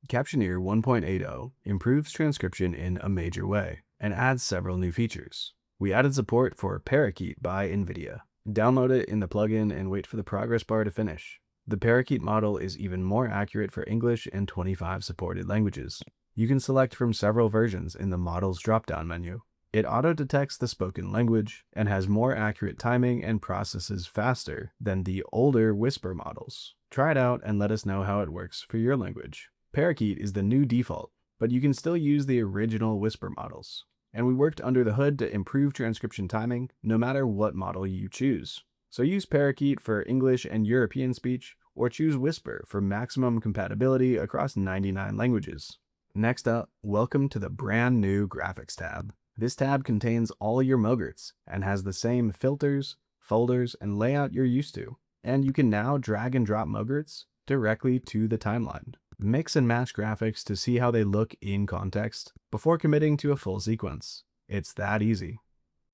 Captioneer 1.80 improves transcription in a major way and adds several new features. We added support for Parakeet by NVIDIA. Download it in the plugin and wait for the progress bar to finish. The Parakeet model is even more accurate for English and 25 supported languages. You can select from several versions in the model's drop-down menu. It auto-detects the spoken language and has more accurate timing and processes faster than the older Whisper models. Try it out and let us know how it works for your language. Parakeet is the new default, but you can still use the original Whisper models. And we worked under the hood to improve transcription timing no matter what model you choose. So use Parakeet for English and European speech, or choose Whisper for maximum compatibility across 99 languages. Next up, welcome to the brand new Graphics tab. This tab contains all your Mogerts and has the same filters, folders, and layout you're used to. And you can now drag and drop Mogerts directly to the timeline. Mix and match graphics to see how they look in context before committing to a full sequence. It's that easy.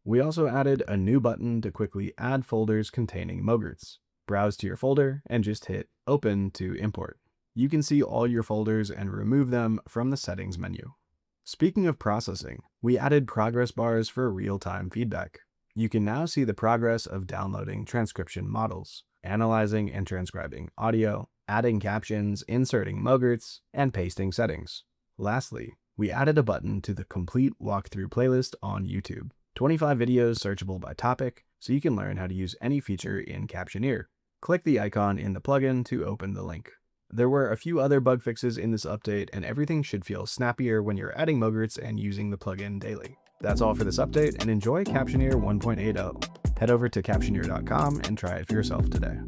We also added a new button to quickly add folders containing Mogerts. Browse to your folder and just hit Open to import. You can see all your folders and remove them from the settings menu. Speaking of processing, we added progress bars for real-time feedback. You can now see the progress of downloading transcription models, analyzing and transcribing audio, adding captions, inserting Mogerts, and pasting settings. Lastly, we added a button to the complete walkthrough playlist on YouTube. 25 videos searchable by topic, so you can learn how to use any feature in Captioneer. Click the icon in the plugin to open the link. There were a few other bug fixes in this update, and everything should feel snappier when you're adding Mogerts and using the plugin daily. That's all for this update, and enjoy Captioneer 1.80. Head over to captioneer.com and try it for yourself today.